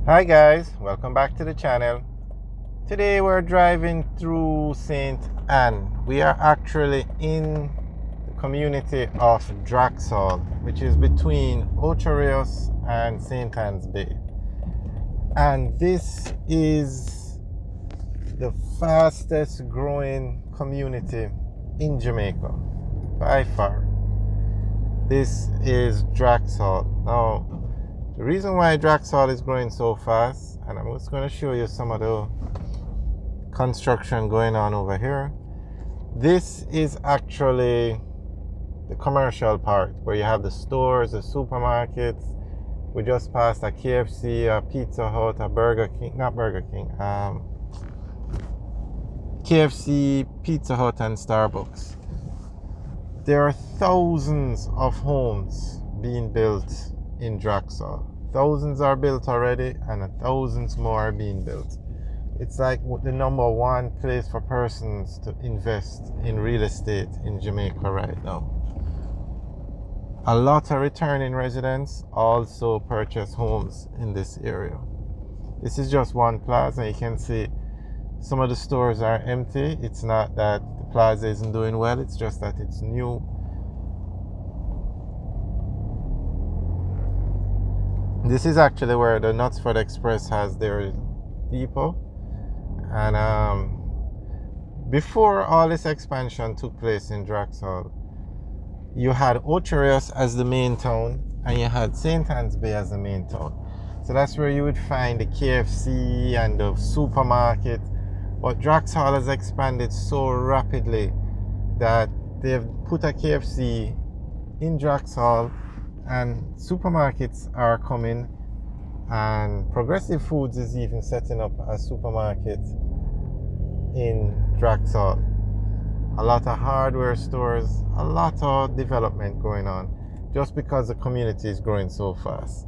Hi guys, welcome back to the channel. Today we're driving through St. Anne. We are actually in the community of Draxall, which is between Ocherios and St. Anne's Bay. And this is the fastest growing community in Jamaica by far. This is Draxall. Now, the reason why Draxall is growing so fast, and I'm just going to show you some of the construction going on over here. This is actually the commercial part where you have the stores, the supermarkets. We just passed a KFC, a Pizza Hut, a Burger King, not Burger King, KFC, Pizza Hut, and Starbucks. There are thousands of homes being built in Draxall. Thousands are built already, and thousands more are being built. It's like the number one place for persons to invest in real estate in Jamaica right now. A lot of returning residents also purchase homes in this area. This is just one plaza. You can see some of the stores are empty. It's not that the plaza isn't doing well, it's just that it's new. This is actually where the Knutsford Express has their depot. And before all this expansion took place in Draxall, you had Ocherios as the main town, and you had St. Anne's Bay as the main town. So that's where you would find the KFC and the supermarket. But Draxall has expanded so rapidly that they've put a KFC in Draxall, and supermarkets are coming, and Progressive Foods is even setting up a supermarket in Draxall. A lot of hardware stores, a lot of development going on just because the community is growing so fast.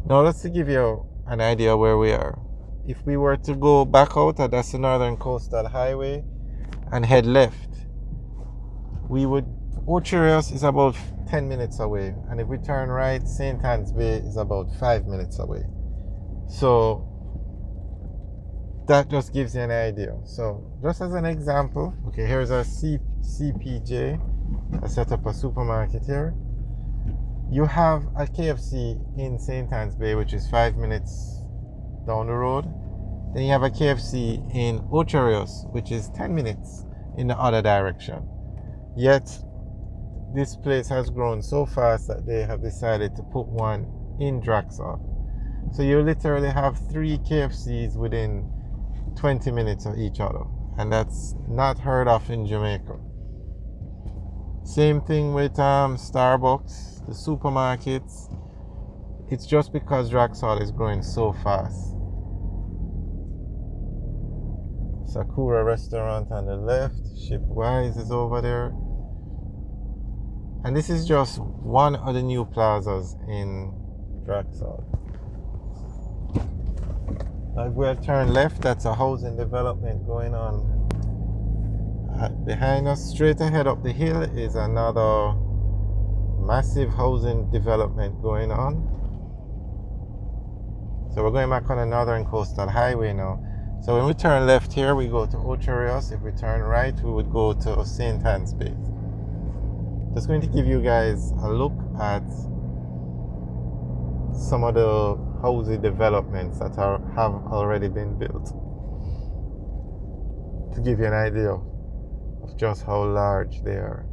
Now let's give you an idea where we are. If we were to go back out, that's the Northern Coastal Highway, and head left, Ocherios is about 10 minutes away, and if we turn right, St. Anne's Bay is about 5 minutes away. So that just gives you an idea. So just as an example, okay, here's our CPJ. I set up a supermarket here. You have a KFC in St. Anne's Bay, which is 5 minutes down the road. Then you have a KFC in Ocherios, which is 10 minutes in the other direction. Yet this place has grown so fast that they have decided to put one in Draxall. So you literally have 3 KFCs within 20 minutes of each other, and that's not heard of in Jamaica. Same thing with Starbucks, the supermarkets. It's just because Draxall is growing so fast. Sakura restaurant on the left, Shipwise is over there. And this is just one of the new plazas in Draxall. Now if we'll turn left, that's a housing development going on. Behind us, straight ahead up the hill, is another massive housing development going on. So we're going back on the Northern Coastal Highway now. So when we turn left here, we go to Ocherios. If we turn right, we would go to St. Anne's Bay. Just going to give you guys a look at some of the housing developments that have already been built, to give you an idea of just how large they are.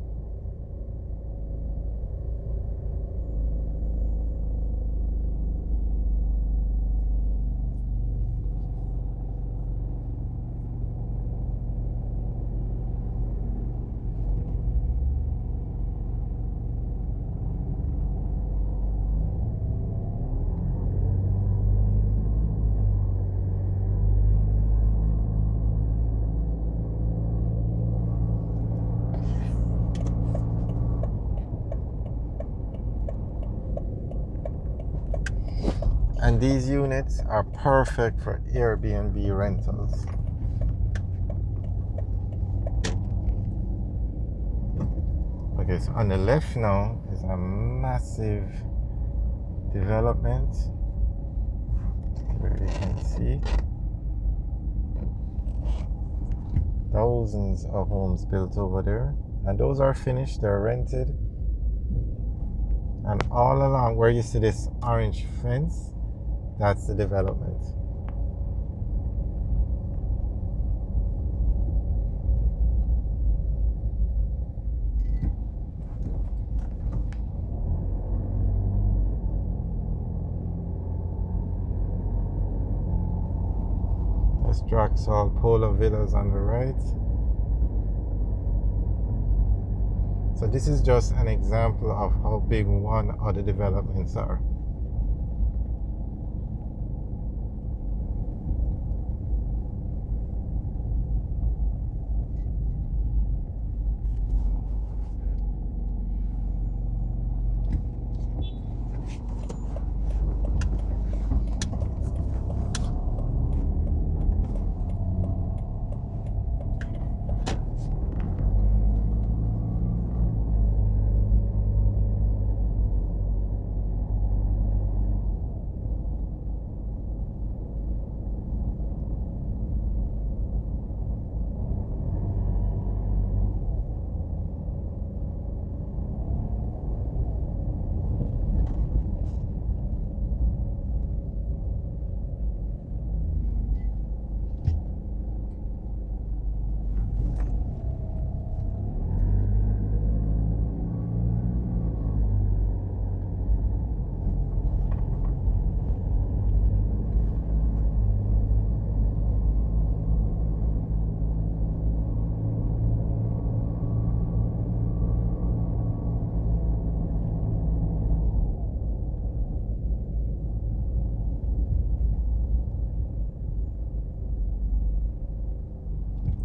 And these units are perfect for Airbnb rentals. Okay, so on the left now is a massive development. feet. Thousands of homes built over there, and those are finished, they're rented. And all along where you see this orange fence, that's the development. That's Draxall Polo Villas on the right. So this is just an example of how big one of the developments are.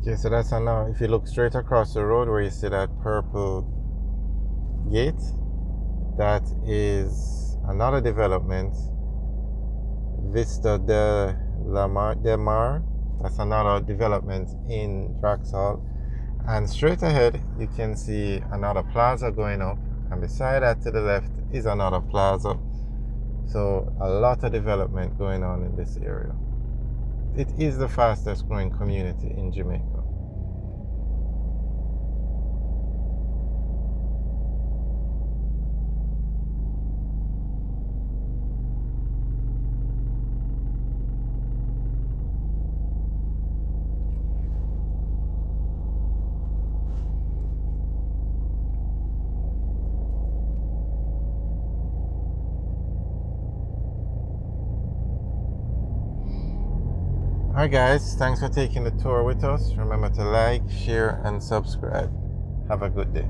Okay, so that's now, if you look straight across the road where you see that purple gate, that is another development, Vista de la Mar. That's another development in Draxall. And straight ahead, you can see another plaza going up, and beside that to the left is another plaza. So a lot of development going on in this area. It is the fastest growing community in Jamaica. Alright guys, thanks for taking the tour with us. Remember to like, share and subscribe. Have a good day.